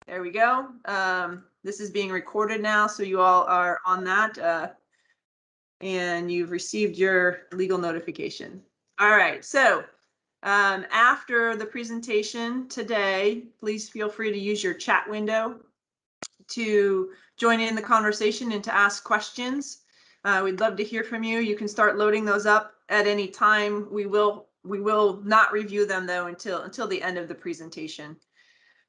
There we go. This is being recorded now, so you all are on that, and you've received your legal notification. All right, so after the presentation today, please feel free to use your chat window to join in the conversation and to ask questions. We'd love to hear from you. You can start loading those up at any time. We will not review them though until the end of the presentation.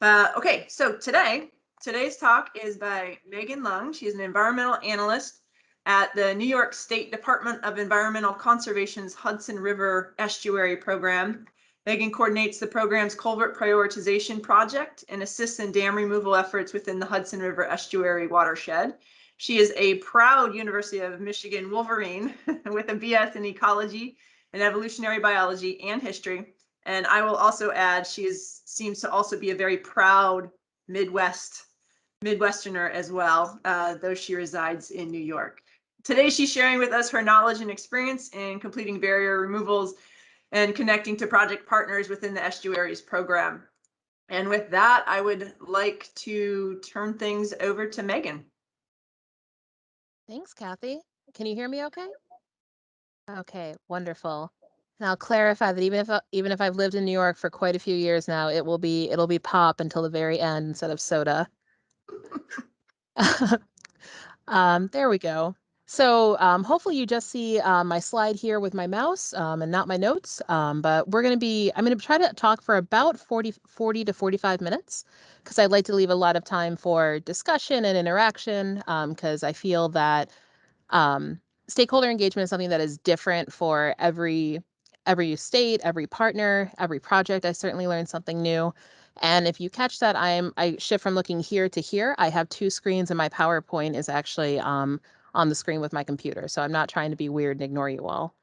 Okay, so today's talk is by Megan Lung. She's an environmental analyst at the New York State Department of Environmental Conservation's Hudson River Estuary Program. Megan coordinates the program's culvert prioritization project and assists in dam removal efforts within the Hudson River Estuary watershed. She is a proud University of Michigan Wolverine with a BS in ecology and evolutionary biology and history. And I will also add, seems to also be a very proud Midwesterner as well, though she resides in New York. Today, she's sharing with us her knowledge and experience in completing barrier removals and connecting to project partners within the Estuaries program. And with that, I would like to turn things over to Megan. Thanks, Kathy. Can you hear me okay? Okay, wonderful. And I'll clarify that even if I've lived in New York for quite a few years now, it'll be pop until the very end instead of soda. There we go. So hopefully you just see my slide here with my mouse and not my notes. But I'm going to try to talk for about 40 to 45 minutes because I'd like to leave a lot of time for discussion and interaction because I feel that stakeholder engagement is something that is different for every state, every partner, every project. I certainly learned something new. And if you catch that, I shift from looking here to here. I have two screens and my PowerPoint is actually on the screen with my computer. So I'm not trying to be weird and ignore you all.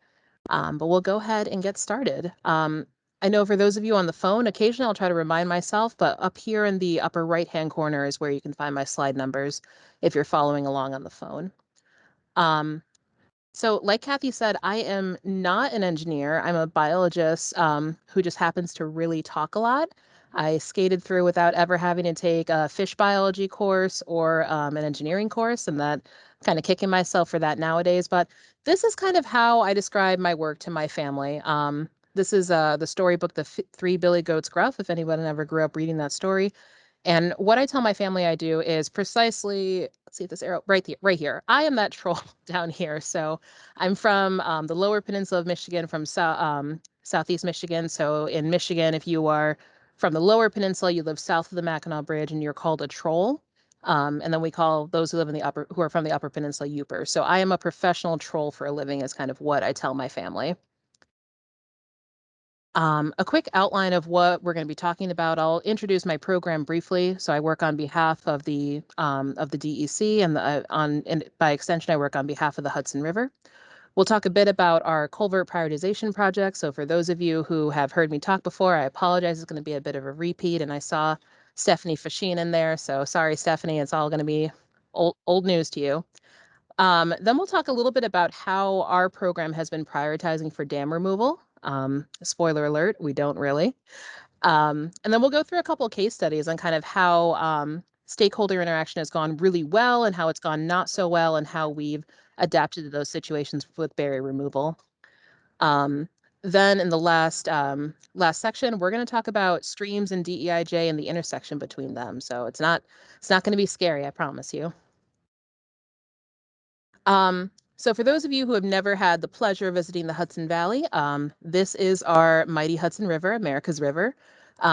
But we'll go ahead and get started. I know for those of you on the phone, occasionally I'll try to remind myself, but up here in the upper right-hand corner is where you can find my slide numbers if you're following along on the phone. So like Kathy said, I am not an engineer. I'm a biologist who just happens to really talk a lot. I skated through without ever having to take a fish biology course or an engineering course, and that kind of kicking myself for that nowadays. But this is kind of how I describe my work to my family. This is the storybook, The Three Billy Goats Gruff, if anyone ever grew up reading that story. And what I tell my family I do is precisely, let's see if this arrow right here. I am that troll down here. So I'm from the lower peninsula of Michigan, from southeast Michigan. So in Michigan, if you are from the lower peninsula, you live south of the Mackinac Bridge, and you're called a troll. And then we call those who live in who are from the upper peninsula, Yoopers. So I am a professional troll for a living, is kind of what I tell my family. A quick outline of what we're going to be talking about. I'll introduce my program briefly. So I work on behalf of the DEC, and by extension, I work on behalf of the Hudson River. We'll talk a bit about our culvert prioritization project. So for those of you who have heard me talk before, I apologize. It's going to be a bit of a repeat, and I saw Stephanie Fasheen in there. So sorry, Stephanie. It's all going to be old news to you. Then we'll talk a little bit about how our program has been prioritizing for dam removal. Spoiler alert, we don't really. And then we'll go through a couple of case studies on kind of how stakeholder interaction has gone really well and how it's gone not so well and how we've adapted to those situations with barrier removal. Then in the last section, we're going to talk about streams and DEIJ and the intersection between them. So it's not going to be scary, I promise you. So for those of you who have never had the pleasure of visiting the Hudson Valley, this is our mighty Hudson River, America's River.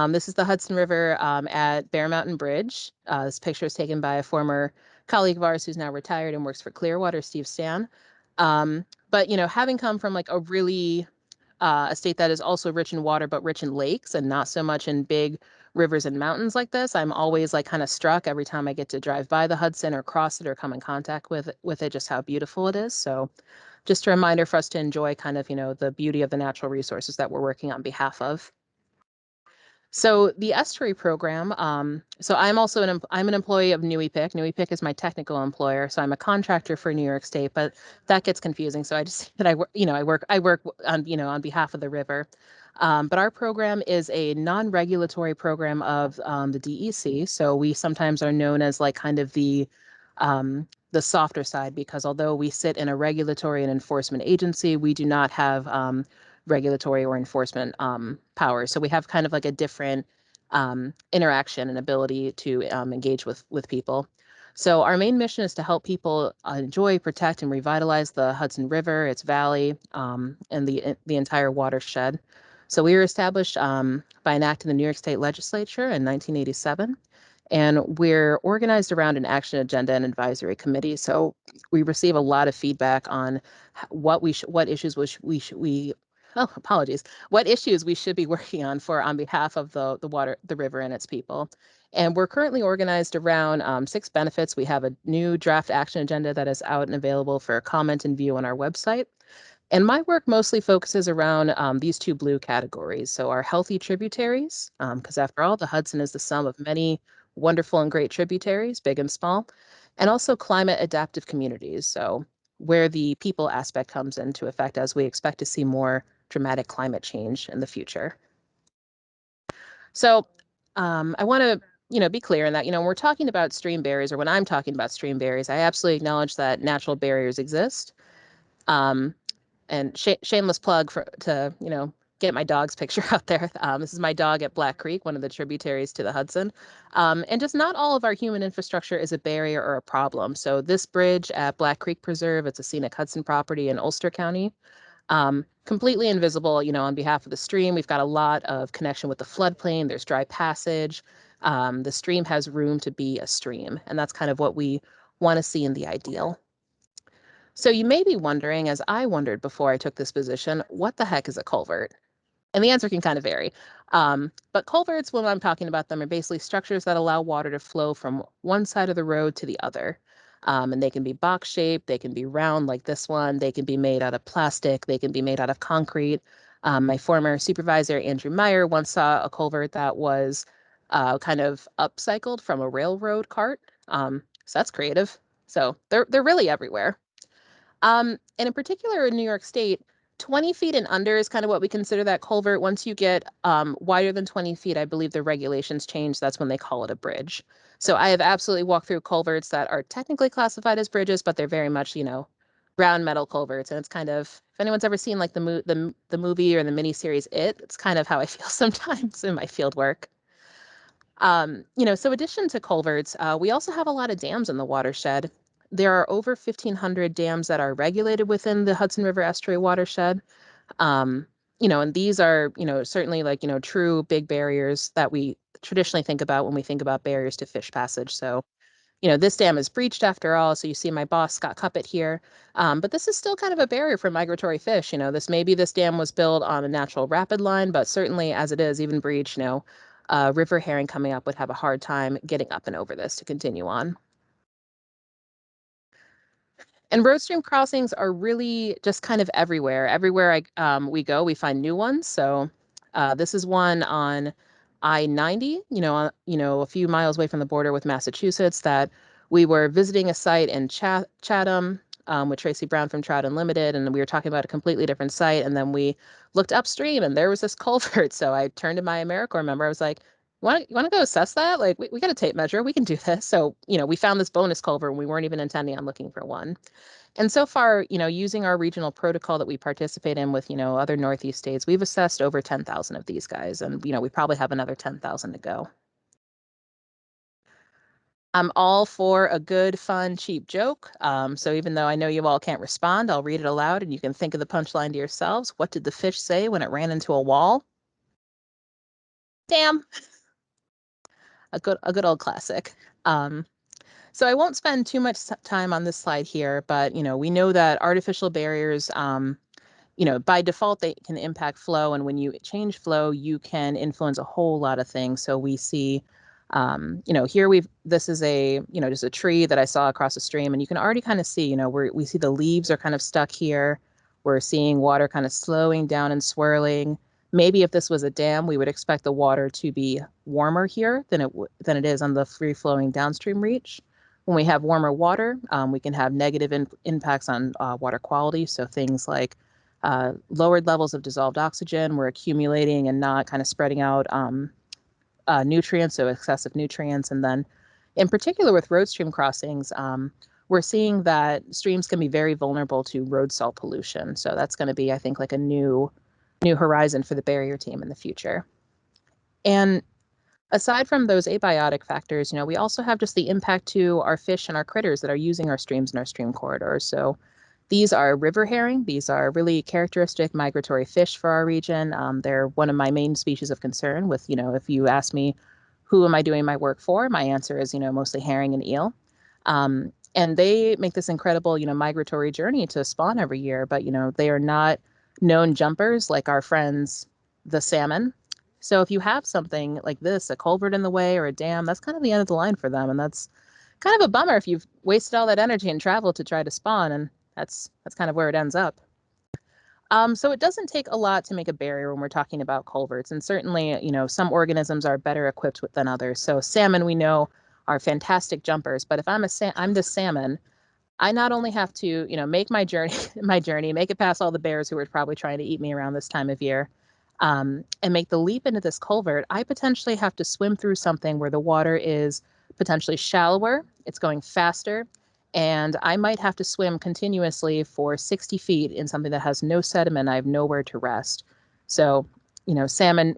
This is the Hudson River at Bear Mountain Bridge. This picture is taken by a former colleague of ours who's now retired and works for Clearwater, Steve Stan. But, you know, having come from like a state that is also rich in water, but rich in lakes and not so much in big rivers and mountains like this, I'm always like kind of struck every time I get to drive by the Hudson or cross it or come in contact with it, just how beautiful it is. So just a reminder for us to enjoy kind of, you know, the beauty of the natural resources that we're working on behalf of. So the estuary program, so I'm also I'm an employee of New EPIC. New EPIC is my technical employer, so I'm a contractor for New York State, but that gets confusing. So I just that I work on, you know, I work on, you know, on behalf of the river. But our program is a non-regulatory program of the DEC. So we sometimes are known as like kind of the softer side, because although we sit in a regulatory and enforcement agency, we do not have regulatory or enforcement powers. So we have kind of like a different interaction and ability to engage with people. So our main mission is to help people enjoy, protect, and revitalize the Hudson River, its valley, and the entire watershed. So we were established by an act in the New York State Legislature in 1987. And we're organized around an action agenda and advisory committee. So we receive a lot of feedback on what issues what issues we should be working on behalf of the river and its people. And we're currently organized around 6 benefits. We have a new draft action agenda that is out and available for comment and view on our website. And my work mostly focuses around these 2 blue categories. So our healthy tributaries, because after all, the Hudson is the sum of many wonderful and great tributaries, big and small, and also climate adaptive communities. So where the people aspect comes into effect, as we expect to see more dramatic climate change in the future. So I want to be clear in that, when we're talking about stream barriers, or when I'm talking about stream barriers, I absolutely acknowledge that natural barriers exist. And shameless plug to get my dog's picture out there. This is my dog at Black Creek, one of the tributaries to the Hudson. And just not all of our human infrastructure is a barrier or a problem. So this bridge at Black Creek Preserve, it's a scenic Hudson property in Ulster County. Completely invisible, on behalf of the stream. We've got a lot of connection with the floodplain. There's dry passage. The stream has room to be a stream. And that's kind of what we want to see in the ideal. So you may be wondering, as I wondered before I took this position, what the heck is a culvert? And the answer can kind of vary. But culverts, when I'm talking about them, are basically structures that allow water to flow from one side of the road to the other. And they can be box shaped, they can be round like this one, they can be made out of plastic, they can be made out of concrete. My former supervisor, Andrew Meyer, once saw a culvert that was kind of upcycled from a railroad cart. So that's creative. So they're really everywhere. And in particular in New York State, 20 feet and under is kind of what we consider that culvert. Once you get wider than 20 feet, I believe the regulations change. That's when they call it a bridge. So I have absolutely walked through culverts that are technically classified as bridges, but they're very much, round metal culverts. And it's kind of, if anyone's ever seen like the movie or the miniseries it's kind of how I feel sometimes in my field work. So addition to culverts, we also have a lot of dams in the watershed. There are over 1,500 dams that are regulated within the Hudson River Estuary watershed. And these are, certainly like, true big barriers that we traditionally think about when we think about barriers to fish passage. So, this dam is breached after all. So you see my boss, Scott Cuppet here. But this is still kind of a barrier for migratory fish. This dam was built on a natural rapid line, but certainly as it is, even breached, river herring coming up would have a hard time getting up and over this to continue on. And road stream crossings are really just kind of everywhere. Everywhere we go, we find new ones. So this is one on I-90, a few miles away from the border with Massachusetts, that we were visiting a site in Chatham with Tracy Brown from Trout Unlimited, and we were talking about a completely different site. And then we looked upstream, and there was this culvert. So I turned to my AmeriCorps member. I was like, you want to go assess that? Like, we got a tape measure. We can do this. So, we found this bonus culvert, and we weren't even intending on looking for one. And so far, using our regional protocol that we participate in with, other Northeast states, we've assessed over 10,000 of these guys. And, we probably have another 10,000 to go. I'm all for a good, fun, cheap joke. So even though I know you all can't respond, I'll read it aloud and you can think of the punchline to yourselves. What did the fish say when it ran into a wall? Damn. A good old classic. So I won't spend too much time on this slide here, but we know that artificial barriers, by default, they can impact flow. And when you change flow, you can influence a whole lot of things. So we see, here this is just a tree that I saw across the stream, and you can already kind of see, we see the leaves are kind of stuck here. We're seeing water kind of slowing down and swirling. Maybe if this was a dam, we would expect the water to be warmer here than it is on the free flowing downstream reach. When we have warmer water, we can have negative impacts on water quality. So things like lowered levels of dissolved oxygen were accumulating and not kind of spreading out nutrients, so excessive nutrients. And then in particular with road stream crossings, we're seeing that streams can be very vulnerable to road salt pollution. So that's going to be, I think, like a new horizon for the barrier team in the future. And aside from those abiotic factors, we also have just the impact to our fish and our critters that are using our streams and our stream corridors. So these are river herring. These are really characteristic migratory fish for our region. They're one of my main species of concern with, if you ask me, who am I doing my work for? My answer is, mostly herring and eel. And they make this incredible, migratory journey to spawn every year, but, they are not known jumpers like our friends, the salmon. So if you have something like this, a culvert in the way or a dam, that's kind of the end of the line for them. And that's kind of a bummer if you've wasted all that energy and travel to try to spawn, and that's kind of where it ends up. So it doesn't take a lot to make a barrier when we're talking about culverts. And certainly, some organisms are better equipped than others. So salmon, we know, are fantastic jumpers. But if I'm the salmon, I not only have to, make my journey, make it past all the bears who are probably trying to eat me around this time of year, and make the leap into this culvert, I potentially have to swim through something where the water is potentially shallower, it's going faster, and I might have to swim continuously for 60 feet in something that has no sediment. I have nowhere to rest. So, salmon,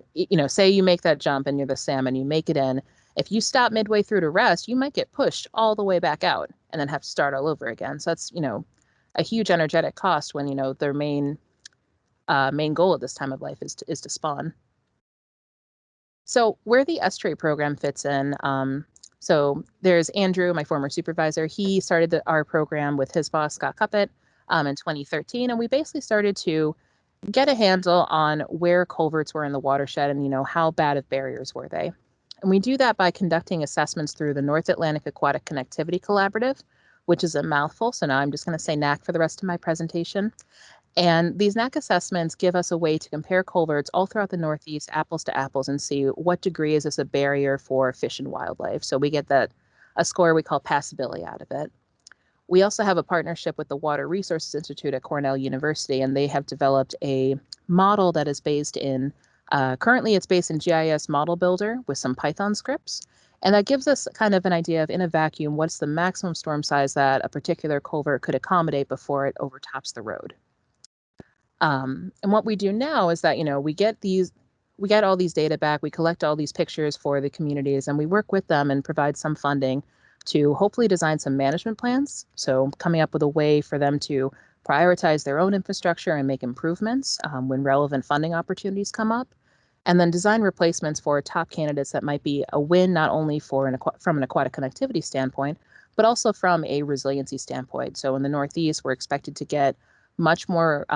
say you make that jump and you're the salmon, you make it in. If you stop midway through to rest, you might get pushed all the way back out and then have to start all over again. So that's, a huge energetic cost when, their main goal at this time of life is to spawn. So where the estuary program fits in, so there's Andrew, my former supervisor. He started our program with his boss, Scott Cuppet, in 2013. And we basically started to get a handle on where culverts were in the watershed and, how bad of barriers were they. And we do that by conducting assessments through the North Atlantic Aquatic Connectivity Collaborative, which is a mouthful. So now I'm just going to say NAC for the rest of my presentation. And these NAC assessments give us a way to compare culverts all throughout the Northeast, apples to apples, and see what degree is this a barrier for fish and wildlife. So we get a score we call passability out of it. We also have a partnership with the Water Resources Institute at Cornell University, and they have developed a model that is based in, currently it's based in GIS Model Builder with some Python scripts. And that gives us kind of an idea of, in a vacuum, what's the maximum storm size that a particular culvert could accommodate before it overtops the road. And what we do now is that, we get all these data back, we collect all these pictures for the communities, and we work with them and provide some funding to hopefully design some management plans. So coming up with a way for them to prioritize their own infrastructure and make improvements when relevant funding opportunities come up, and then design replacements for top candidates that might be a win not only from an aquatic connectivity standpoint, but also from a resiliency standpoint. So in the Northeast, we're expected to get much more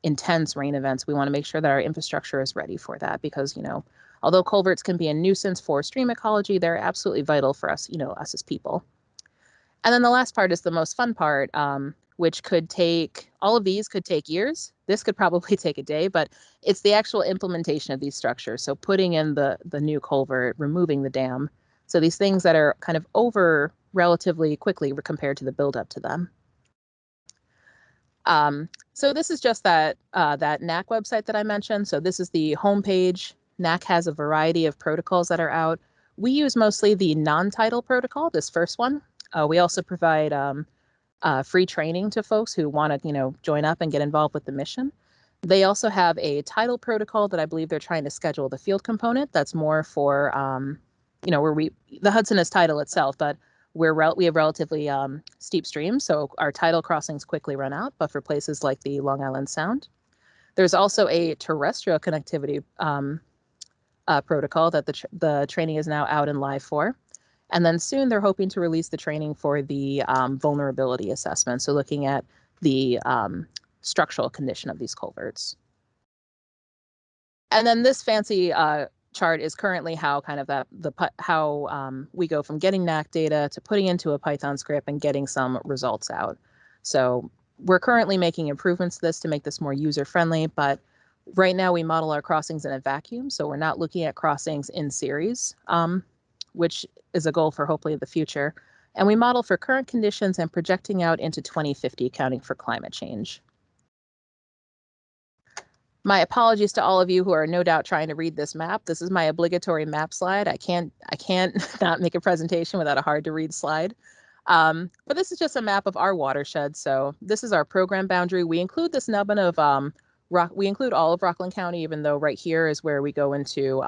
intense rain events. We want to make sure that our infrastructure is ready for that because, although culverts can be a nuisance for stream ecology, they're absolutely vital for us, us as people. And then the last part is the most fun part, which all of these could take years. This could probably take a day, but it's the actual implementation of these structures. So putting in the new culvert, removing the dam. So these things that are kind of over relatively quickly compared to the buildup to them. So this is just that NAC website that I mentioned. So this is the homepage. NAC has a variety of protocols that are out. We use mostly the non-tidal protocol, this first one. We also provide free training to folks who want to, join up and get involved with the mission. They also have a tidal protocol that I believe they're trying to schedule the field component. That's more for, where the Hudson is tidal itself, but we have relatively steep streams, so our tidal crossings quickly run out, but for places like the Long Island Sound. There's also a terrestrial connectivity protocol that the training is now out and live for. And then soon they're hoping to release the training for the vulnerability assessment, so looking at the structural condition of these culverts. And then this fancy chart is currently how kind of how we go from getting NAC data to putting into a Python script and getting some results out. So we're currently making improvements to this to make this more user-friendly, but right now we model our crossings in a vacuum, so we're not looking at crossings in series, which is a goal for hopefully the future. And we model for current conditions and projecting out into 2050, accounting for climate change. My apologies to all of you who are no doubt trying to read this map. This is my obligatory map slide. I can't not make a presentation without a hard to read slide. But this is just a map of our watershed. So this is our program boundary. We include this nubbin of we include all of Rockland County, even though right here is where we go into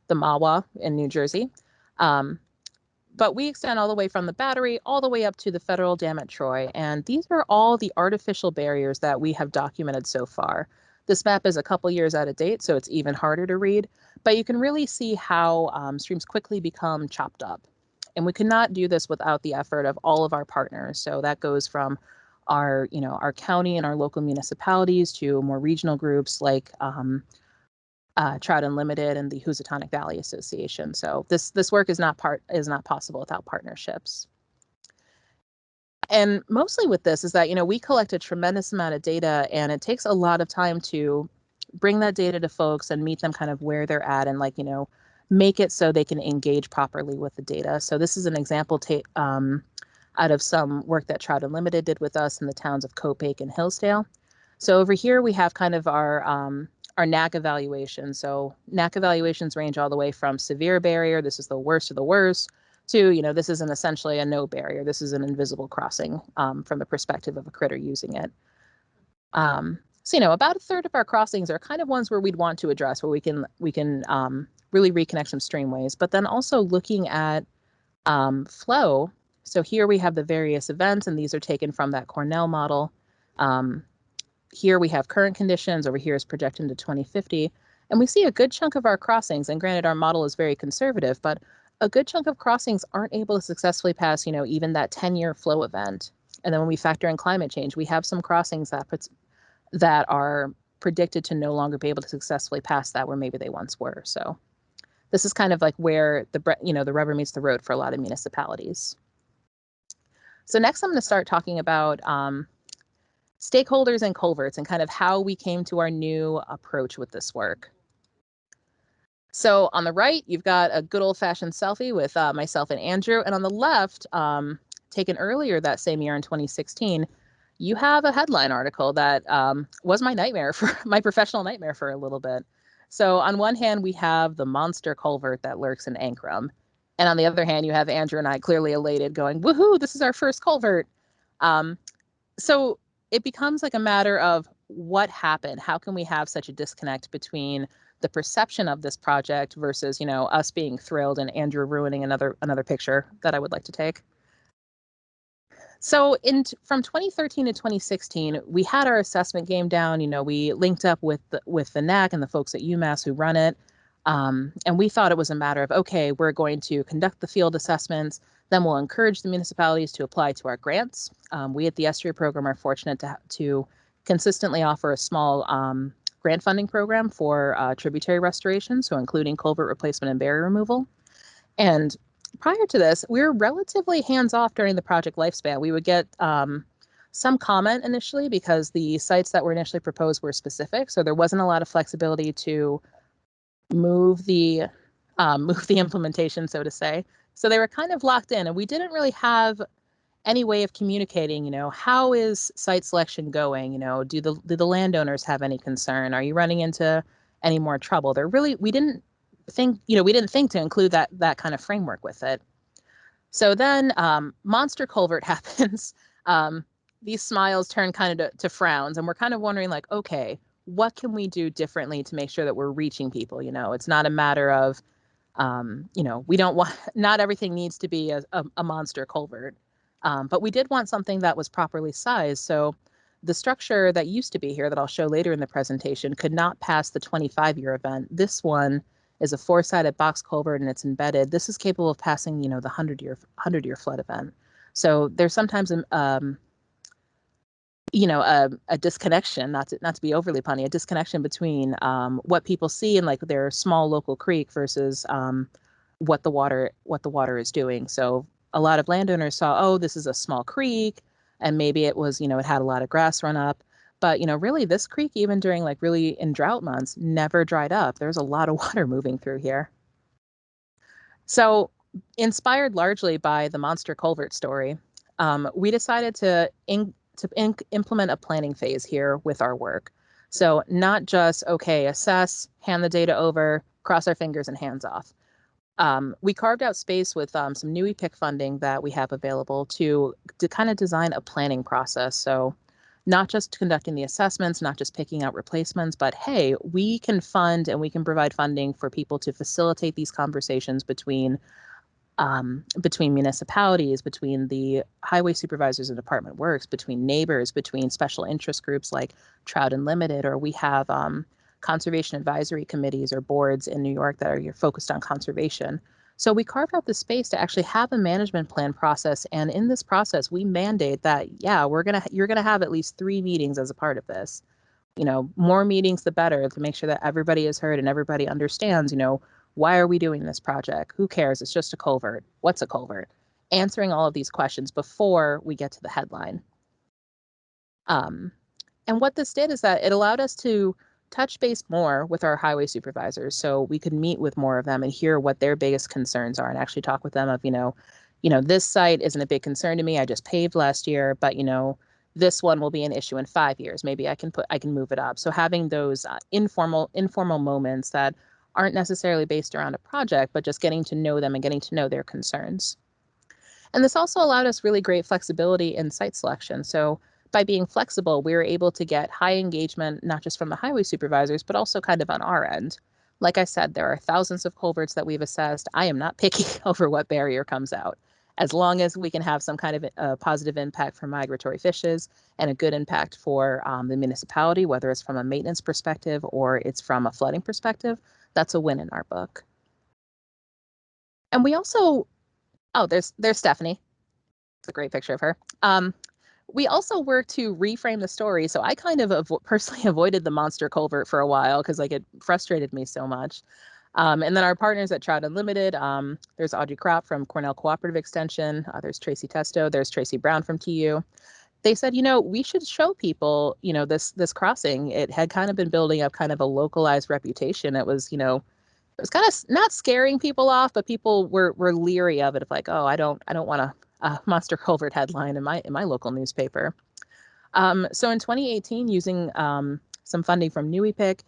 the Mahwah in New Jersey. But we extend all the way from the Battery all the way up to the federal dam at Troy. And these are all the artificial barriers that we have documented so far. This map is a couple years out of date, so it's even harder to read, but you can really see how streams quickly become chopped up. And we cannot do this without the effort of all of our partners. So that goes from our, our county and our local municipalities to more regional groups like Trout Unlimited and the Housatonic Valley Association. So this work is not possible without partnerships. And mostly with this is that, we collect a tremendous amount of data, and it takes a lot of time to bring that data to folks and meet them kind of where they're at and make it so they can engage properly with the data. So this is an example out of some work that Trout Unlimited did with us in the towns of Copake and Hillsdale. So over here we have kind of our NAC evaluation. So NAC evaluations range all the way from severe barrier, this is the worst of the worst, to, this isn't essentially a no barrier. This is an invisible crossing from the perspective of a critter using it. So, about a third of our crossings are kind of ones where we'd want to address, where we can really reconnect some streamways, but then also looking at flow. So here we have the various events, and these are taken from that Cornell model. Here we have current conditions, over here is projected to 2050, and we see a good chunk of our crossings, and granted our model is very conservative, but a good chunk of crossings aren't able to successfully pass, even that 10-year flow event. And then when we factor in climate change, we have some crossings that are predicted to no longer be able to successfully pass that where maybe they once were. So this is kind of like where the rubber meets the road for a lot of municipalities. So next I'm going to start talking about stakeholders and culverts and kind of how we came to our new approach with this work. So on the right, you've got a good old-fashioned selfie with myself and Andrew. And on the left, taken earlier that same year in 2016, you have a headline article that was my professional nightmare for a little bit. So on one hand, we have the monster culvert that lurks in Ankrum. And on the other hand, you have Andrew and I clearly elated going, woohoo, this is our first culvert. So it becomes like a matter of what happened. How can we have such a disconnect between the perception of this project versus, us being thrilled and Andrew ruining another picture that I would like to take. So from 2013 to 2016, we had our assessment game down. We linked up with the NAC and the folks at UMass who run it. And we thought it was a matter of, okay, we're going to conduct the field assessments, then we'll encourage the municipalities to apply to our grants. We at the Estuary Program are fortunate to consistently offer a small grant funding program for tributary restoration, so including culvert replacement and barrier removal. And prior to this, we were relatively hands-off during the project lifespan. We would get some comment initially because the sites that were initially proposed were specific, so there wasn't a lot of flexibility to move the implementation, so to say. So they were kind of locked in, and we didn't really have any way of communicating, how is site selection going? Do the landowners have any concern? Are you running into any more trouble? We didn't think to include that kind of framework with it. So then monster culvert happens. These smiles turn kind of to frowns, and we're kind of wondering like, okay, what can we do differently to make sure that we're reaching people? It's not a matter of, we don't want, not everything needs to be a monster culvert. But we did want something that was properly sized. So the structure that used to be here that I'll show later in the presentation could not pass the 25-year event. This one is a 4-sided box culvert and it's embedded. This is capable of passing, the 100-year flood event. So there's sometimes a disconnection, not to be overly punny, a disconnection between what people see in like their small local creek versus what the water is doing. So a lot of landowners saw, oh, this is a small creek, and maybe it was, it had a lot of grass run up. But, really this creek, even during like really in drought months, never dried up. There's a lot of water moving through here. So inspired largely by the monster culvert story, we decided to implement a planning phase here with our work. So not just, okay, assess, hand the data over, cross our fingers and hands off. We carved out space with some new EPIC funding that we have available to kind of design a planning process. So not just conducting the assessments, not just picking out replacements, but hey, we can fund and we can provide funding for people to facilitate these conversations between municipalities, between the highway supervisors and department works, between neighbors, between special interest groups like Trout Unlimited, or we have conservation advisory committees or boards in New York that are focused on conservation. So we carve out the space to actually have a management plan process, and in this process, we mandate that you're gonna have at least 3 meetings as a part of this. More meetings the better, to make sure that everybody is heard and everybody understands. Why are we doing this project? Who cares? It's just a culvert. What's a culvert? Answering all of these questions before we get to the headline. And what this did is that it allowed us to touch base more with our highway supervisors, so we could meet with more of them and hear what their biggest concerns are, and actually talk with them of, this site isn't a big concern to me. I just paved last year, but this one will be an issue in 5 years. Maybe I can move it up. So having those informal moments that aren't necessarily based around a project, but just getting to know them and getting to know their concerns. And this also allowed us really great flexibility in site selection. So by being flexible, we were able to get high engagement, not just from the highway supervisors, but also kind of on our end. Like I said, there are thousands of culverts that we've assessed. I am not picky over what barrier comes out. As long as we can have some kind of positive impact for migratory fishes and a good impact for the municipality, whether it's from a maintenance perspective or it's from a flooding perspective, that's a win in our book. And we also, there's Stephanie. It's a great picture of her. We also work to reframe the story. So I kind of personally avoided the monster culvert for a while because it frustrated me so much. And then our partners at Trout Unlimited, there's Audrey Kropp from Cornell Cooperative Extension. There's Tracy Testo. There's Tracy Brown from TU. They said, we should show people, this crossing. It had kind of been building up kind of a localized reputation. It was, it was kind of not scaring people off, but people were leery of it. Of like, oh, I don't want a monster culvert headline in my local newspaper. So in 2018, using some funding from New EPIC,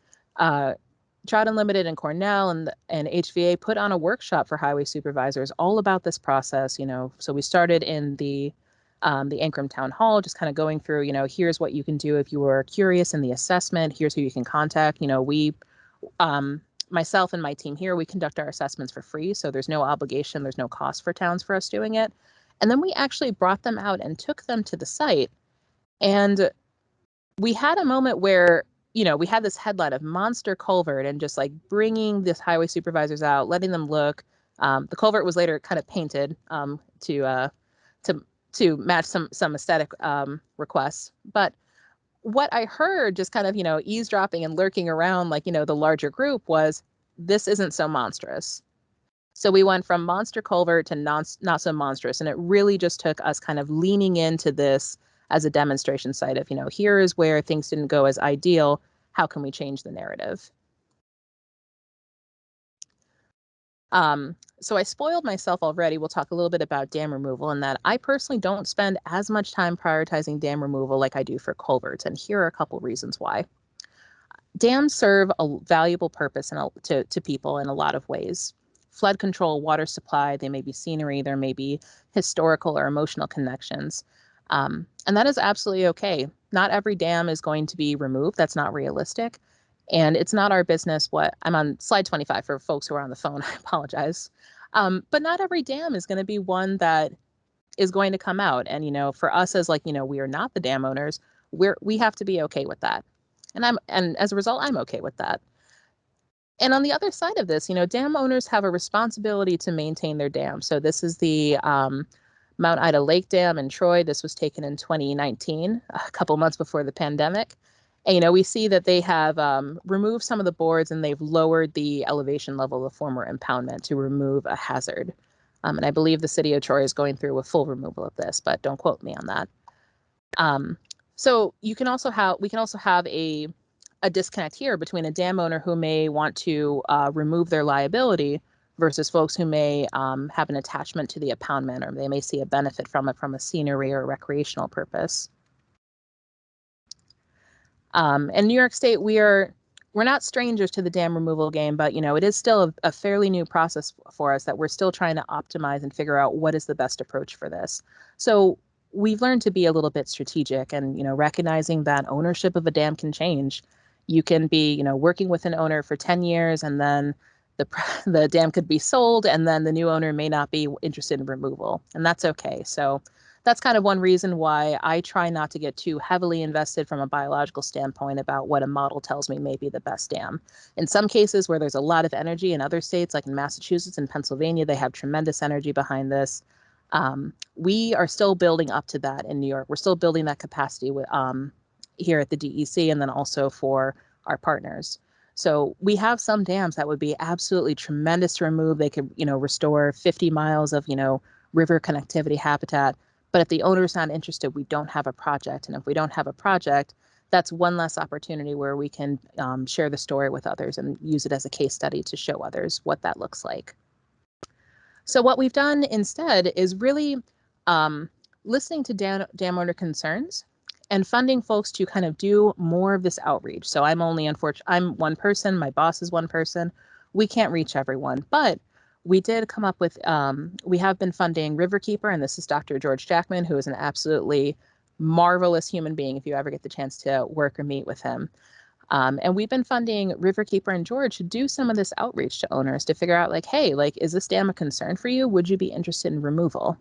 Trout Unlimited and Cornell and HVA put on a workshop for highway supervisors all about this process. So we started in the Ankrum Town Hall, just kind of going through, here's what you can do if you were curious in the assessment. Here's who you can contact. We, myself and my team here, we conduct our assessments for free. So there's no obligation, there's no cost for towns for us doing it. And then we actually brought them out and took them to the site. And we had a moment where, we had this headline of monster culvert and just bringing this highway supervisors out, letting them look. The culvert was later kind of painted to match some aesthetic requests. But what I heard just kind of, eavesdropping and lurking around, the larger group was, this isn't so monstrous. So we went from monster culvert to not so monstrous. And it really just took us kind of leaning into this as a demonstration site of, here is where things didn't go as ideal. How can we change the narrative? So I spoiled myself already. We'll talk a little bit about dam removal, and that I personally don't spend as much time prioritizing dam removal like I do for culverts. And here are a couple reasons why. Dams serve a valuable purpose to people in a lot of ways. Flood control, water supply, they may be scenery, there may be historical or emotional connections. And that is absolutely okay. Not every dam is going to be removed. That's not realistic. And it's not our business I'm on slide 25 for folks who are on the phone. I apologize. But not every dam is going to be one that is going to come out. And, for us as we are not the dam owners, we have to be okay with that. And as a result, I'm okay with that. And on the other side of this, dam owners have a responsibility to maintain their dam. So this is the Mount Ida Lake Dam in Troy. This was taken in 2019, a couple months before the pandemic. And, we see that they have removed some of the boards and they've lowered the elevation level of former impoundment to remove a hazard. And I believe the city of Troy is going through a full removal of this, but don't quote me on that. So we can also have a disconnect here between a dam owner who may want to remove their liability versus folks who may have an attachment to the impoundment, or they may see a benefit from it from a scenery or recreational purpose. In New York State, we're not strangers to the dam removal game, but it is still a fairly new process for us that we're still trying to optimize and figure out what is the best approach for this. So we've learned to be a little bit strategic and recognizing that ownership of a dam can change. You can be working with an owner for 10 years and then the dam could be sold and then the new owner may not be interested in removal, and that's okay. So that's kind of one reason why I try not to get too heavily invested from a biological standpoint about what a model tells me may be the best dam. In some cases where there's a lot of energy, in other states like in Massachusetts and Pennsylvania, they have tremendous energy behind this. We are still building up to that in New York. We're still building that capacity with, here at the DEC and then also for our partners. So we have some dams that would be absolutely tremendous to remove. They could, restore 50 miles of, river connectivity habitat. But if the owner is not interested, we don't have a project. And if we don't have a project, that's one less opportunity where we can share the story with others and use it as a case study to show others what that looks like. So what we've done instead is really listening to dam owner concerns and funding folks to kind of do more of this outreach. So I'm one person, my boss is one person. We can't reach everyone, but we did come up with, we have been funding Riverkeeper, and this is Dr. George Jackman, who is an absolutely marvelous human being if you ever get the chance to work or meet with him. And we've been funding Riverkeeper and George to do some of this outreach to owners to figure out hey, is this dam a concern for you? Would you be interested in removal?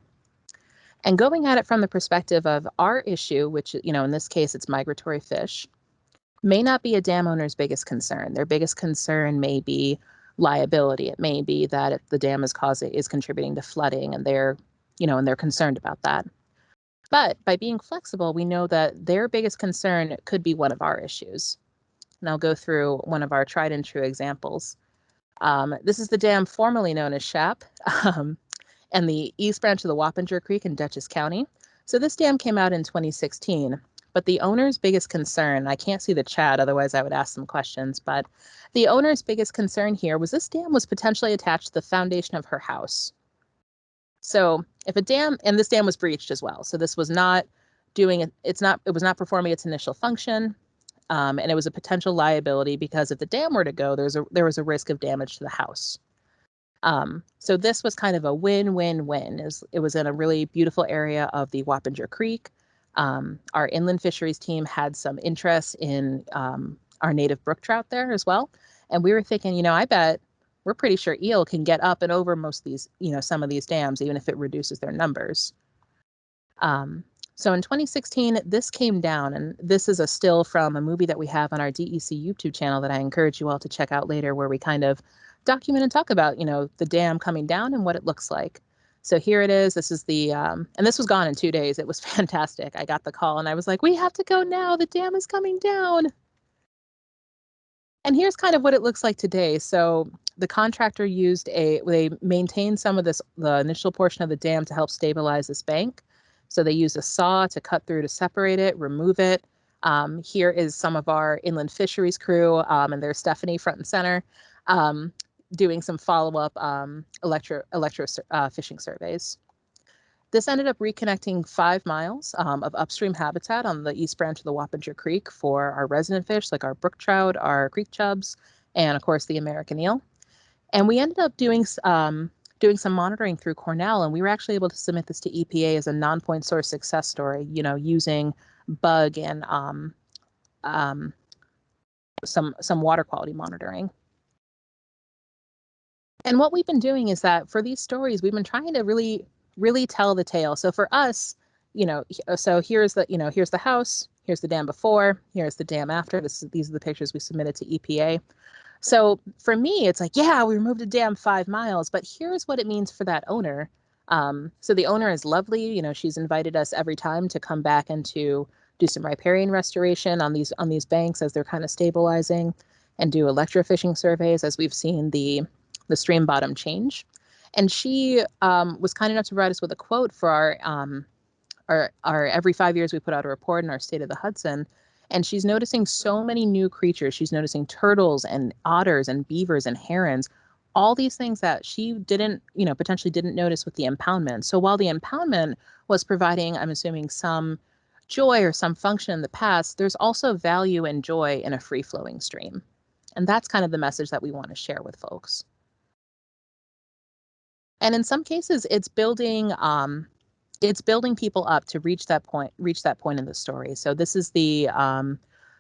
And going at it from the perspective of our issue, which, in this case, it's migratory fish, may not be a dam owner's biggest concern. Their biggest concern may be liability. It may be that the dam is contributing to flooding, and they're concerned about that. But by being flexible, we know that their biggest concern could be one of our issues. And I'll go through one of our tried and true examples. This is the dam formerly known as Shap, and the east branch of the Wappinger Creek in Dutchess County. So this dam came out in 2016. But the owner's biggest concern, I can't see the chat, otherwise I would ask some questions, but the owner's biggest concern here was this dam was potentially attached to the foundation of her house. So if a dam, and this dam was breached as well, so this was not doing it, it was not performing its initial function, and it was a potential liability because if the dam were to go, there was a risk of damage to the house. So this was kind of a win-win-win. It was in a really beautiful area of the Wappinger Creek. Our inland fisheries team had some interest in our native brook trout there as well. And we were thinking, I bet we're pretty sure eel can get up and over most of these, some of these dams, even if it reduces their numbers. So in 2016, this came down, and this is a still from a movie that we have on our DEC YouTube channel that I encourage you all to check out later, where we kind of document and talk about, the dam coming down and what it looks like. So here it is. This is the, and this was gone in 2 days. It was fantastic. I got the call and I was like, we have to go now. The dam is coming down. And here's kind of what it looks like today. So the contractor they maintained some of the initial portion of the dam to help stabilize this bank. So they used a saw to cut through to separate it, remove it. Here is some of our inland fisheries crew, and there's Stephanie front and center, doing some follow-up electro fishing surveys. This ended up reconnecting 5 miles of upstream habitat on the east branch of the Wappinger Creek for our resident fish, like our brook trout, our creek chubs, and of course the American eel. And we ended up doing some monitoring through Cornell, and we were actually able to submit this to EPA as a non-point source success story, using bug and some water quality monitoring. And what we've been doing is that for these stories, we've been trying to really, really tell the tale. So for us, so here's the house, here's the dam before, here's the dam after. These are the pictures we submitted to EPA. So for me, it's like, yeah, we removed a dam 5 miles, but here's what it means for that owner. So the owner is lovely. She's invited us every time to come back and to do some riparian restoration on these banks as they're kind of stabilizing, and do electrofishing surveys as we've seen the stream bottom change. And she was kind enough to provide us with a quote for our every 5 years we put out a report in our State of the Hudson. And she's noticing so many new creatures. She's noticing turtles and otters and beavers and herons, all these things that she potentially didn't notice with the impoundment. So while the impoundment was providing, I'm assuming, some joy or some function in the past, there's also value and joy in a free-flowing stream. And that's kind of the message that we want to share with folks. And in some cases, it's building people up to reach that point in the story. So this is the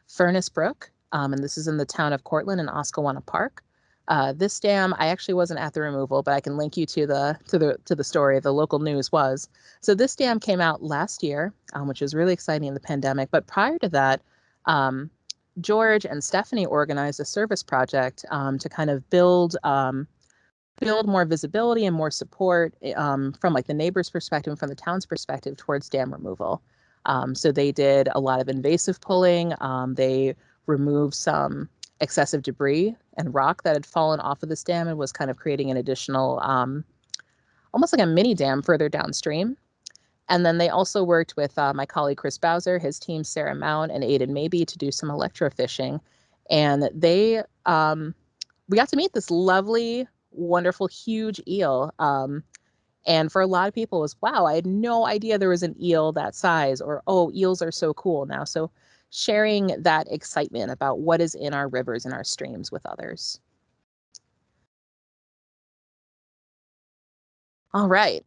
Furnace Brook, and this is in the town of Cortland in Oscawana Park. This dam, I actually wasn't at the removal, but I can link you to the story. The local news was. So this dam came out last year, which was really exciting in the pandemic. But prior to that, George and Stephanie organized a service project to kind of build more visibility and more support from like the neighbors' perspective and from the town's perspective towards dam removal. So they did a lot of invasive pulling. They removed some excessive debris and rock that had fallen off of this dam and was kind of creating an additional, almost like a mini dam further downstream. And then they also worked with my colleague Chris Bowser, his team Sarah Mount and Aidan Maybe to do some electrofishing. And we got to meet this lovely, wonderful, huge eel. And for a lot of people it was, wow, I had no idea there was an eel that size, or, oh, eels are so cool now. So sharing that excitement about what is in our rivers and our streams with others. All right.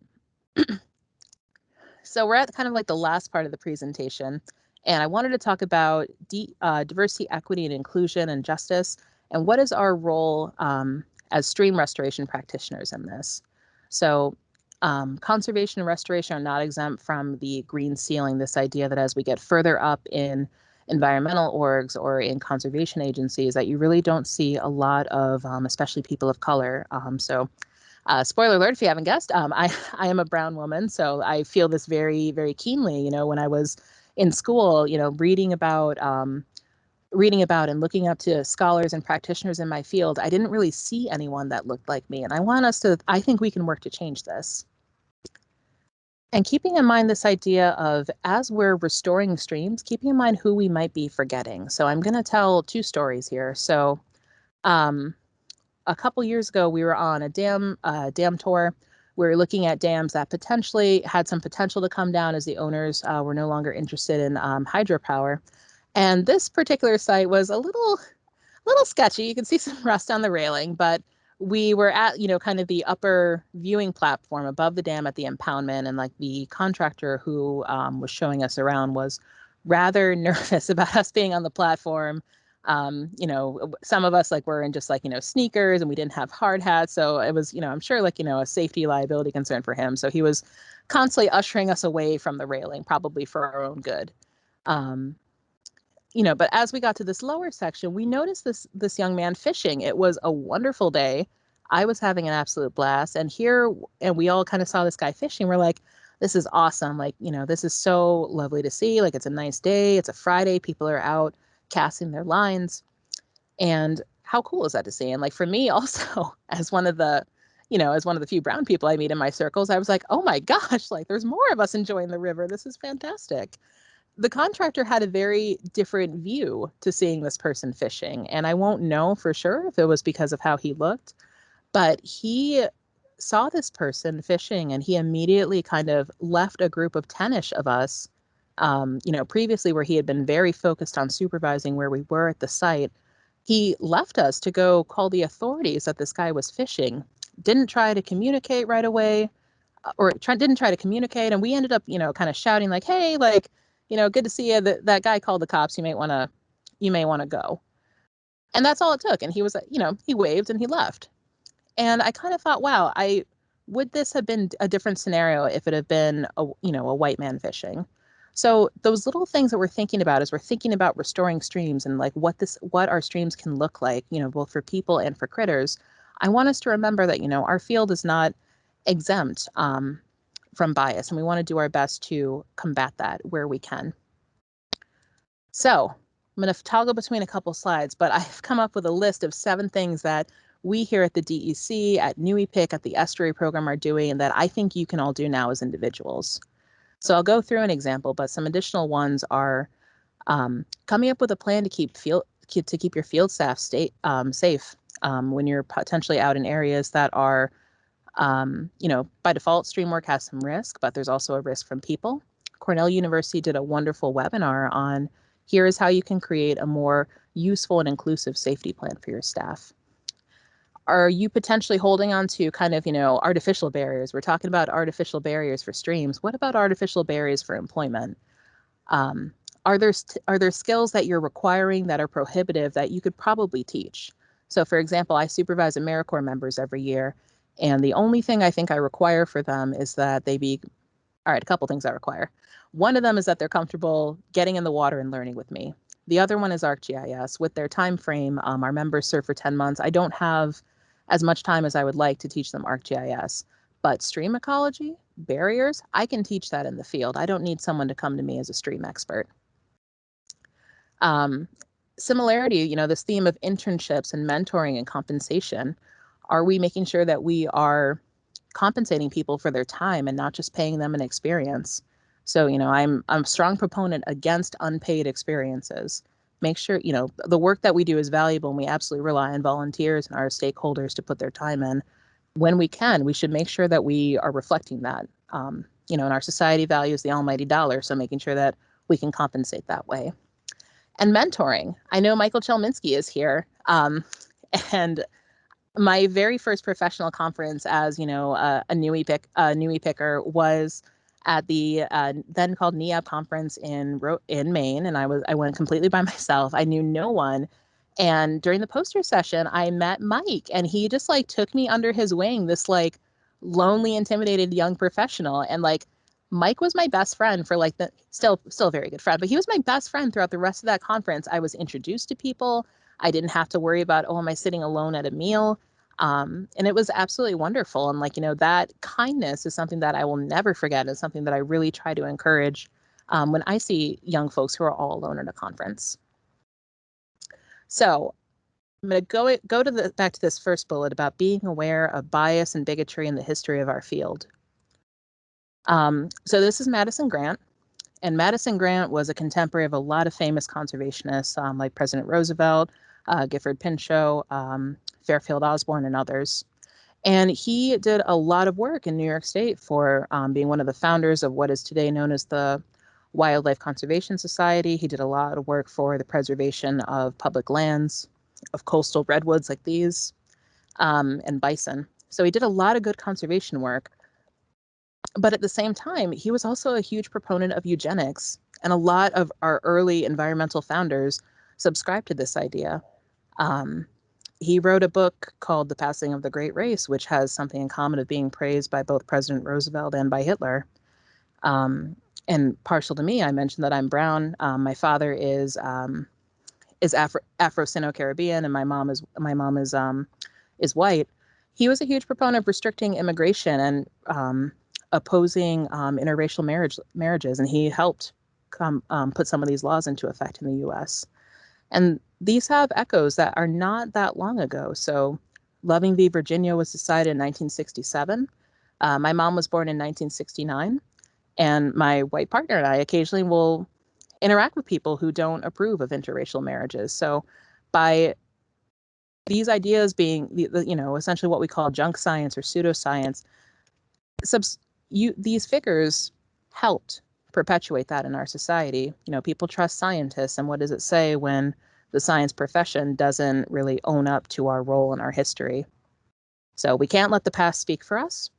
So we're at kind of like the last part of the presentation, and I wanted to talk about diversity, equity, and inclusion and justice, and what is our role as stream restoration practitioners in this. So conservation and restoration are not exempt from the green ceiling, this idea that as we get further up in environmental orgs or in conservation agencies, that you really don't see a lot of, especially people of color. Spoiler alert, if you haven't guessed, I am a brown woman, so I feel this very, very keenly. You know, when I was in school, you know, reading about and looking up to scholars and practitioners in my field, I didn't really see anyone that looked like me. And I think we can work to change this. And keeping in mind this idea of, as we're restoring streams, keeping in mind who we might be forgetting. So I'm going to tell two stories here. So a couple years ago, we were on a dam tour. We were looking at dams that potentially had some potential to come down as the owners were no longer interested in hydropower. And this particular site was a little sketchy. You can see some rust on the railing, but we were at, you know, kind of the upper viewing platform above the dam at the impoundment, and like the contractor who was showing us around was rather nervous about us being on the platform. You know, some of us like were in just like, you know, sneakers, and we didn't have hard hats. So it was, you know, I'm sure like, you know, a safety liability concern for him. So he was constantly ushering us away from the railing, probably for our own good. You know, but as we got to this lower section, we noticed this young man fishing. It was a wonderful day. I was having an absolute blast. And we all kind of saw this guy fishing. We're like, this is awesome. Like, you know, this is so lovely to see. Like, it's a nice day. It's a Friday. People are out casting their lines. And how cool is that to see? And like for me also, as one of the few brown people I meet in my circles, I was like, oh my gosh, like there's more of us enjoying the river. This is fantastic. The contractor had a very different view to seeing this person fishing. And I won't know for sure if it was because of how he looked, but he saw this person fishing and he immediately kind of left a group of 10-ish of us, you know, previously where he had been very focused on supervising where we were at the site. He left us to go call the authorities that this guy was fishing, didn't try to communicate right away, didn't try to communicate. And we ended up, you know, kind of shouting like, hey, like, you know, good to see you. That guy called the cops. You may want to go. And that's all it took. And he was, you know, he waved and he left. And I kind of thought, wow, would this have been a different scenario if it had been a white man fishing? So those little things that we're thinking about as we're thinking about restoring streams and like what our streams can look like, you know, both for people and for critters, I want us to remember that, you know, our field is not exempt from bias, and we want to do our best to combat that where we can. So I'm going to toggle between a couple slides, but I've come up with a list of 7 things that we here at the DEC, at NUEPIC, at the Estuary Program are doing, and that I think you can all do now as individuals. So I'll go through an example, but some additional ones are coming up with a plan to keep your field staff safe when you're potentially out in areas that are, you know, by default, stream work has some risk, but there's also a risk from people. Cornell University did a wonderful webinar on here is how you can create a more useful and inclusive safety plan for your staff. Are you potentially holding on to kind of, artificial barriers? We're talking about artificial barriers for streams. What about artificial barriers for employment? Are there skills that you're requiring that are prohibitive that you could probably teach? So for example, I supervise AmeriCorps members every year, and the only thing I think I require for them is that they be, all right, a couple things I require. One of them is that they're comfortable getting in the water and learning with me. The other one is ArcGIS. With their time frame, our members serve for 10 months. I don't have as much time as I would like to teach them ArcGIS. But stream ecology, barriers, I can teach that in the field. I don't need someone to come to me as a stream expert. Similarity, this theme of internships and mentoring and compensation. Are we making sure that we are compensating people for their time and not just paying them an experience? So, I'm a strong proponent against unpaid experiences. Make sure, the work that we do is valuable, and we absolutely rely on volunteers and our stakeholders to put their time in. When we can, we should make sure that we are reflecting that. And our society values the almighty dollar, so making sure that we can compensate that way. And mentoring. I know Michael Chelminsky is here. And my very first professional conference as, a Nui picker was at the then called NEAB conference in Maine. And I went completely by myself. I knew no one. And during the poster session, I met Mike, and he just took me under his wing, this lonely, intimidated young professional. And Mike was my best friend for still a very good friend, but he was my best friend throughout the rest of that conference. I was introduced to people. I didn't have to worry about, am I sitting alone at a meal? And it was absolutely wonderful. And that kindness is something that I will never forget, and something that I really try to encourage when I see young folks who are all alone at a conference. So I'm going to go to back to this first bullet about being aware of bias and bigotry in the history of our field. So this is Madison Grant, and Madison Grant was a contemporary of a lot of famous conservationists like President Roosevelt, Gifford Pinchot, Fairfield Osborne, and others. And he did a lot of work in New York State for being one of the founders of what is today known as the Wildlife Conservation Society. He did a lot of work for the preservation of public lands, of coastal redwoods like these, and bison. So he did a lot of good conservation work. But at the same time, he was also a huge proponent of eugenics, and a lot of our early environmental founders subscribed to this idea. He wrote a book called The Passing of the Great Race, which has something in common of being praised by both President Roosevelt and by Hitler. And partial to me, I mentioned that I'm brown. My father is Afro-Sino-Caribbean, and my mom is white. He was a huge proponent of restricting immigration and opposing interracial marriages, and he helped put some of these laws into effect in the U.S. And these have echoes that are not that long ago. So Loving v. Virginia was decided in 1967. My mom was born in 1969, and my white partner and I occasionally will interact with people who don't approve of interracial marriages. So by these ideas being, essentially what we call junk science or pseudoscience, these figures helped perpetuate that in our society. People trust scientists, and what does it say when the science profession doesn't really own up to our role in our history? So we can't let the past speak for us.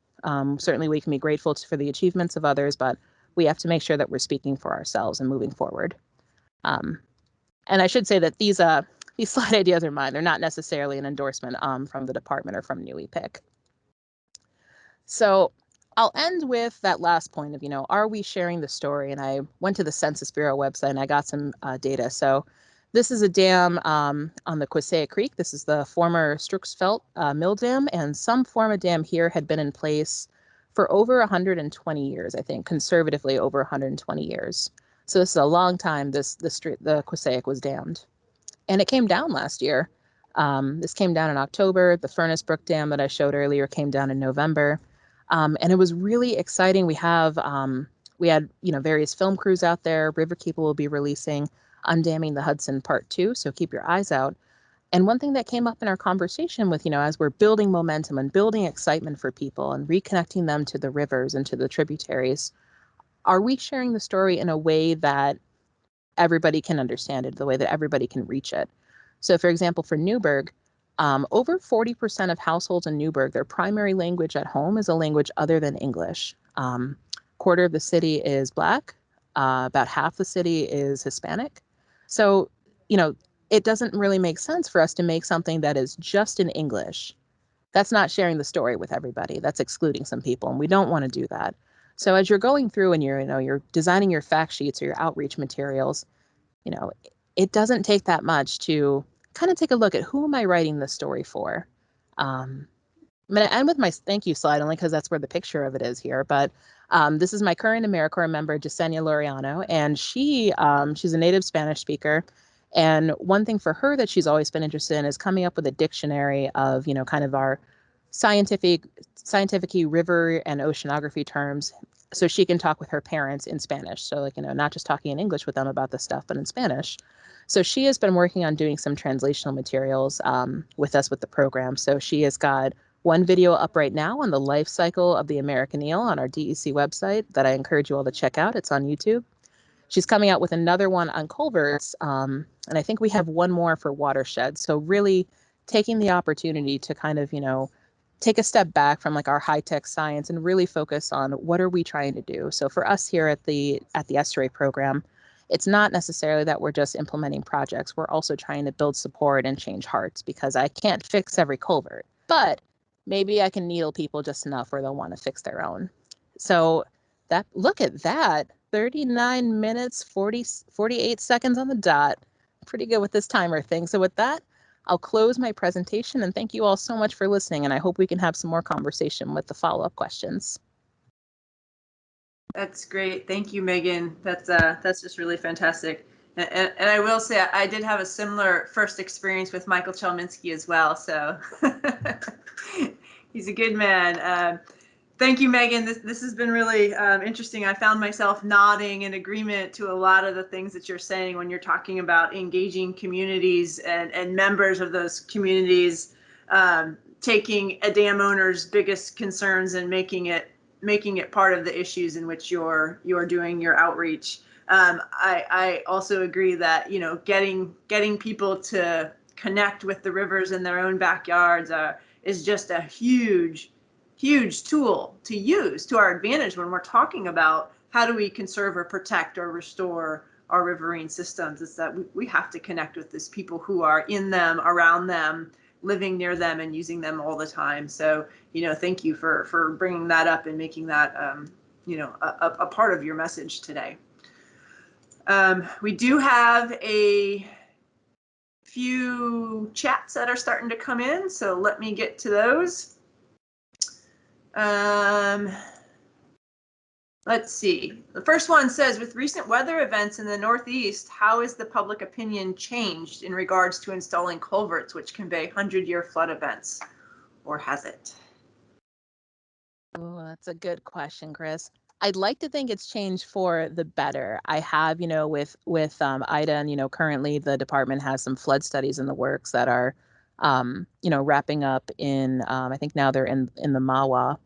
Certainly we can be grateful for the achievements of others, but we have to make sure that we're speaking for ourselves and moving forward. And I should say that these slide ideas are mine. They're not necessarily an endorsement from the department or from NUEPIC. So I'll end with that last point of, are we sharing the story? And I went to the Census Bureau website and I got some data. So this is a dam on the Quisea Creek. This is the former Struxfelt mill dam, and some form of dam here had been in place for over 120 years, I think, conservatively over 120 years. So this is a long time the Quisea was dammed. And it came down last year. This came down in October. The Furnace Brook Dam that I showed earlier came down in November. And it was really exciting. We had various film crews out there. Riverkeeper will be releasing Undamming the Hudson Part 2, so keep your eyes out. And one thing that came up in our conversation with, as we're building momentum and building excitement for people and reconnecting them to the rivers and to the tributaries, are we sharing the story in a way that everybody can understand it, the way that everybody can reach it? So for example, for Newburgh, over 40% of households in Newburgh, their primary language at home is a language other than English. Quarter of the city is Black, about half the city is Hispanic. So, it doesn't really make sense for us to make something that is just in English. That's not sharing the story with everybody. That's excluding some people, and we don't want to do that. So as you're going through and you're designing your fact sheets or your outreach materials, it doesn't take that much to kind of take a look at who am I writing this story for. I'm going to end with my thank you slide only because that's where the picture of it is here. But this is my current AmeriCorps member, Jasenia Laureano, and she's a native Spanish speaker. And one thing for her that she's always been interested in is coming up with a dictionary of, kind of our scientific river and oceanography terms, so she can talk with her parents in Spanish. So not just talking in English with them about this stuff, but in Spanish. So she has been working on doing some translational materials with us with the program. So she has got one video up right now on the life cycle of the American eel on our DEC website that I encourage you all to check out. It's on YouTube. She's coming out with another one on culverts, and I think we have one more for watersheds. So really taking the opportunity to kind of, take a step back from like our high-tech science and really focus on what are we trying to do. So for us here at the Estuary program, it's not necessarily that we're just implementing projects. We're also trying to build support and change hearts, because I can't fix every culvert, but maybe I can needle people just enough where they'll want to fix their own. So look at that, 39 minutes, 48 seconds on the dot. Pretty good with this timer thing. So with that, I'll close my presentation and thank you all so much for listening. And I hope we can have some more conversation with the follow-up questions. That's great. Thank you, Megan. That's just really fantastic. And I will say I did have a similar first experience with Michael Chelminsky as well. So he's a good man. Thank you, Megan. This has been really interesting. I found myself nodding in agreement to a lot of the things that you're saying when you're talking about engaging communities and members of those communities, taking a dam owner's biggest concerns and making it part of the issues in which you're doing your outreach. I also agree that getting people to connect with the rivers in their own backyards is just a huge tool to use to our advantage when we're talking about how do we conserve or protect or restore our riverine systems. Is that we have to connect with these people who are in them, around them, living near them, and using them all the time. So thank you for bringing that up and making that a part of your message today. We do have a few chats that are starting to come in, so let me get to those. Let's see. The first one says, with recent weather events in the Northeast, how is the public opinion changed in regards to installing culverts which convey 100-year flood events, or has it? Oh, that's a good question, Chris. I'd like to think it's changed for the better. I have, with IDA, and currently the department has some flood studies in the works that are, wrapping up in, I think now they're in the MAWA.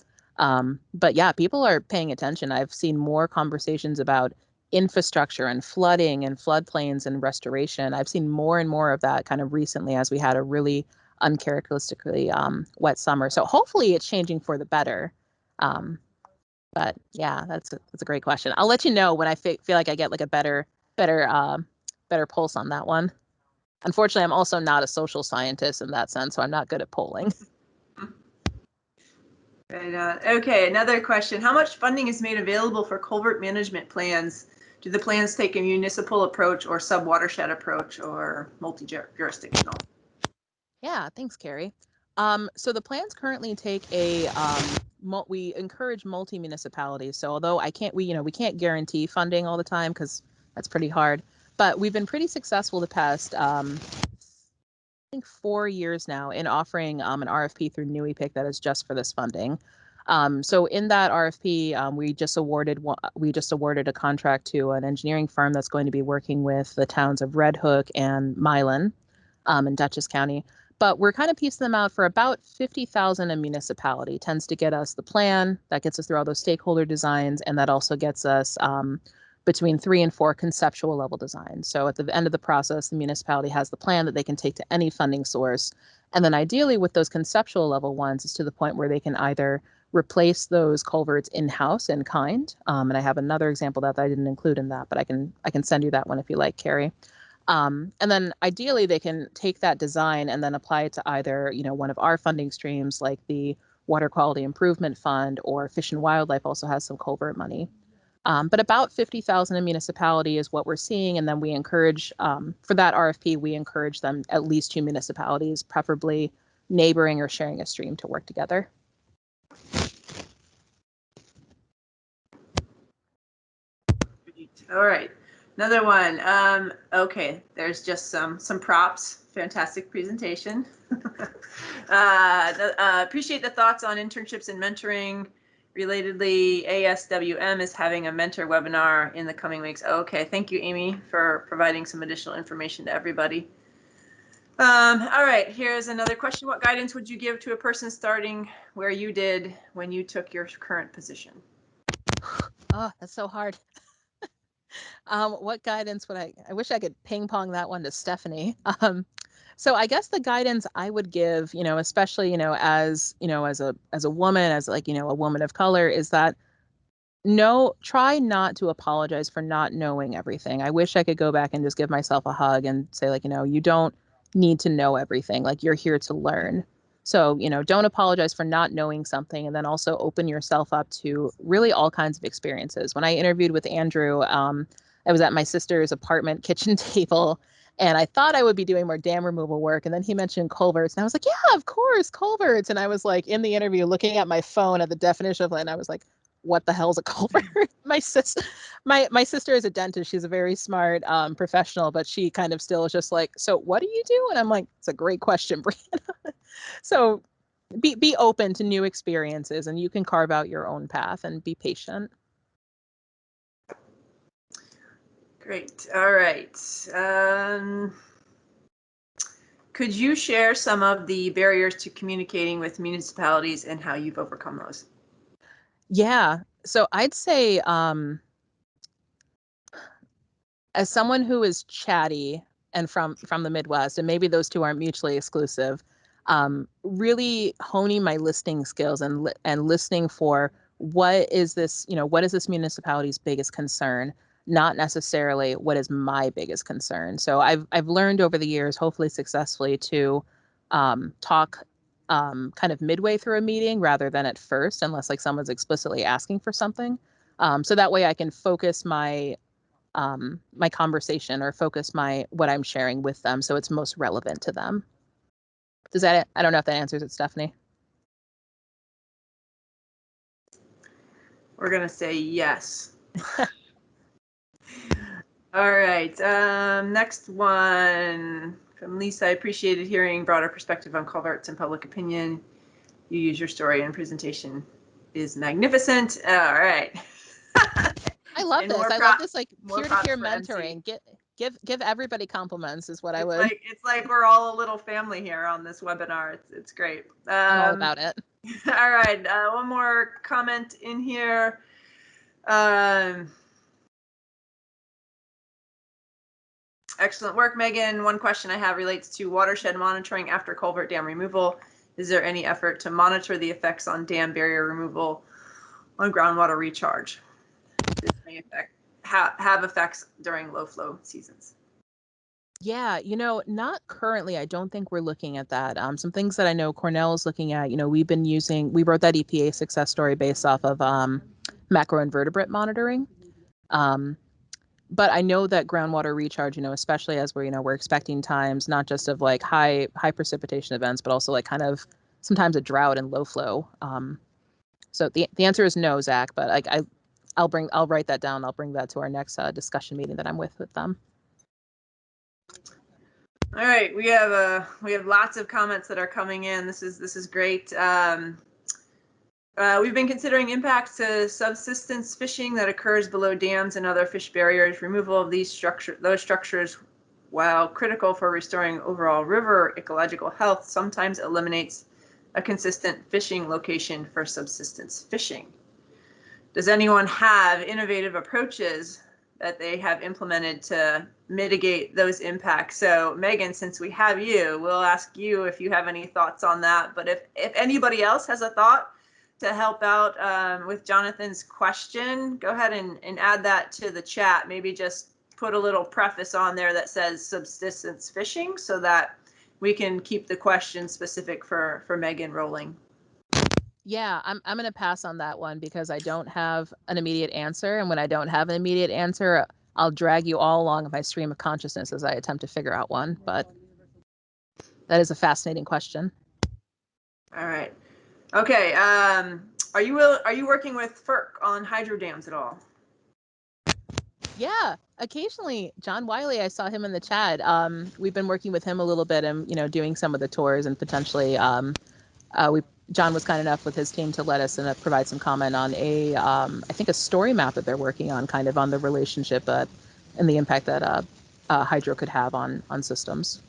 But yeah, people are paying attention. I've seen more conversations about infrastructure and flooding and floodplains and restoration. I've seen more and more of that kind of recently as we had a really uncharacteristically wet summer. So hopefully it's changing for the better. But yeah, that's a great question. I'll let you know when I feel like I get like a better pulse on that one. Unfortunately, I'm also not a social scientist in that sense, so I'm not good at polling. Right on. Okay, another question. How much funding is made available for culvert management plans? Do the plans take a municipal approach or sub-watershed approach or multi-jurisdictional? Yeah, thanks, Carrie. So the plans currently take we encourage multi-municipalities. So although we can't guarantee funding all the time because that's pretty hard, but we've been pretty successful the past, I think 4 years now in offering an RFP through NUEPIC that is just for this funding. So in that RFP, we just awarded a contract to an engineering firm that's going to be working with the towns of Red Hook and Milan in Dutchess County. But we're kind of piecing them out for about 50,000 a municipality. Tends to get us the plan, that gets us through all those stakeholder designs, and that also gets us between 3 and 4 conceptual level designs. So at the end of the process, the municipality has the plan that they can take to any funding source. And then ideally with those conceptual level ones, it's to the point where they can either replace those culverts in-house in kind. And I have another example that I didn't include in that, but I can send you that one if you like, Carrie. And then ideally they can take that design and then apply it to either, one of our funding streams like the Water Quality Improvement Fund, or Fish and Wildlife also has some culvert money. But about 50,000 a municipality is what we're seeing. And then we encourage, for that RFP, we encourage them at least 2 municipalities, preferably neighboring or sharing a stream, to work together. All right, another one. Okay, there's just some props. Fantastic presentation. Appreciate the thoughts on internships and mentoring. Relatedly, ASWM is having a mentor webinar in the coming weeks. Okay, thank you, Amy, for providing some additional information to everybody. All right, here's another question. What guidance would you give to a person starting where you did when you took your current position? Oh, that's so hard. What guidance would I wish I could ping pong that one to Stephanie. So I guess the guidance I would give, especially, as a woman, as like, a woman of color, is that try not to apologize for not knowing everything. I wish I could go back and just give myself a hug and say, like, you don't need to know everything. Like, you're here to learn. So, don't apologize for not knowing something, and then also open yourself up to really all kinds of experiences. When I interviewed with Andrew, I was at my sister's apartment kitchen table, and I thought I would be doing more dam removal work. And then he mentioned culverts, and I was like, yeah, of course, culverts. And I was like, in the interview, looking at my phone at the definition of it, and I was like, what the hell's a culvert? my sister is a dentist. She's a very smart professional, but she kind of still is just like, so what do you do? And I'm like, it's a great question, Brianna. So be open to new experiences, and you can carve out your own path, and be patient. Great. All right. Could you share some of the barriers to communicating with municipalities and how you've overcome those? Yeah. So I'd say, as someone who is chatty and from the Midwest, and maybe those two aren't mutually exclusive, really honing my listening skills and listening for what is this municipality's biggest concern, not necessarily what is my biggest concern. So I've learned over the years, hopefully successfully, to talk kind of midway through a meeting rather than at first, unless like someone's explicitly asking for something. So that way I can focus my conversation, or focus what I'm sharing with them, so it's most relevant to them. I don't know if that answers it, Stephanie. We're going to say yes. All right. Next one from Lisa. I appreciated hearing broader perspective on culverts and public opinion. You use your story and presentation is magnificent. All right. I love this. I love this, like, peer-to-peer mentoring. Give everybody compliments is what I would. It's like we're all a little family here on this webinar. It's great. I'm all about it. All right. One more comment in here. Excellent work, Megan. One question I have relates to watershed monitoring after culvert dam removal. Is there any effort to monitor the effects on dam barrier removal on groundwater recharge? This may have effects during low flow seasons. Yeah, not currently. I don't think we're looking at that. Some things that I know Cornell is looking at, we wrote that EPA success story based off of macroinvertebrate monitoring. But I know that groundwater recharge, especially as we're expecting times, not just of like high precipitation events, but also like kind of sometimes a drought and low flow. So the answer is no, Zach, but I'll write that down. I'll bring that to our next discussion meeting that I'm with them. All right, we have lots of comments that are coming in. This is great. We've been considering impacts to subsistence fishing that occurs below dams and other fish barriers. Removal of those structures while critical for restoring overall river ecological health, sometimes eliminates a consistent fishing location for subsistence fishing. Does anyone have innovative approaches that they have implemented to mitigate those impacts? So Megan, since we have you, we'll ask you if you have any thoughts on that. But if anybody else has a thought to help out with Jonathan's question, go ahead and add that to the chat. Maybe just put a little preface on there that says subsistence fishing so that we can keep the question specific for Megan rolling. Yeah, I'm going to pass on that one because I don't have an immediate answer. And when I don't have an immediate answer, I'll drag you all along in my stream of consciousness as I attempt to figure out one. But that is a fascinating question. All right. Okay. Are you working with FERC on hydro dams at all? Yeah, occasionally. John Wiley, I saw him in the chat. We've been working with him a little bit and, doing some of the tours and potentially John was kind enough with his team to let us provide some comment on I think a story map that they're working on, kind of on the relationship and the impact that hydro could have on systems.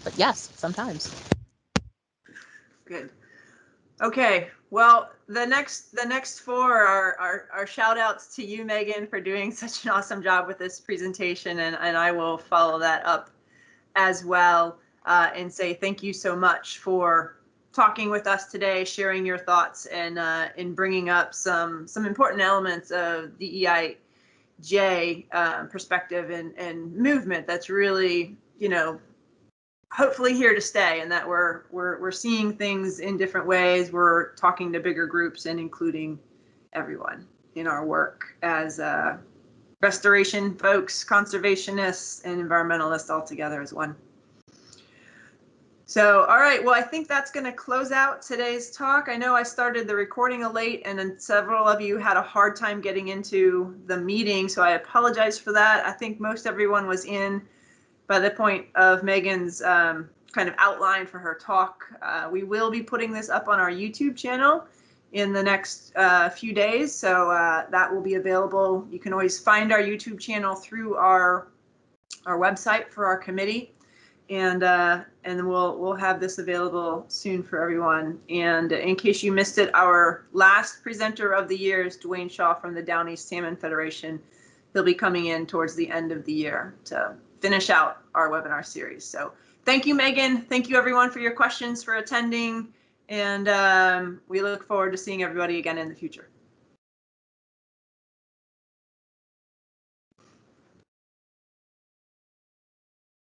But yes, sometimes. Good. Okay. Well, the next four are shout outs to you, Megan, for doing such an awesome job with this presentation, and I will follow that up as well and say thank you so much for talking with us today, sharing your thoughts, and in bringing up some important elements of DEIJ perspective and movement that's really, hopefully here to stay, and that we're seeing things in different ways. We're talking to bigger groups and including everyone in our work as restoration folks, conservationists, and environmentalists all together as one. So, all right, well, I think that's going to close out today's talk. I know I started the recording late and then several of you had a hard time getting into the meeting, so I apologize for that. I think most everyone was in by the point of Megan's kind of outline for her talk. We will be putting this up on our YouTube channel in the next few days, so that will be available. You can always find our YouTube channel through our website for our committee. And we'll have this available soon for everyone. And in case you missed it, our last presenter of the year is Dwayne Shaw from the Down East Salmon Federation. He'll be coming in towards the end of the year to finish out our webinar series. So thank you, Megan. Thank you, everyone, for your questions, for attending. And we look forward to seeing everybody again in the future.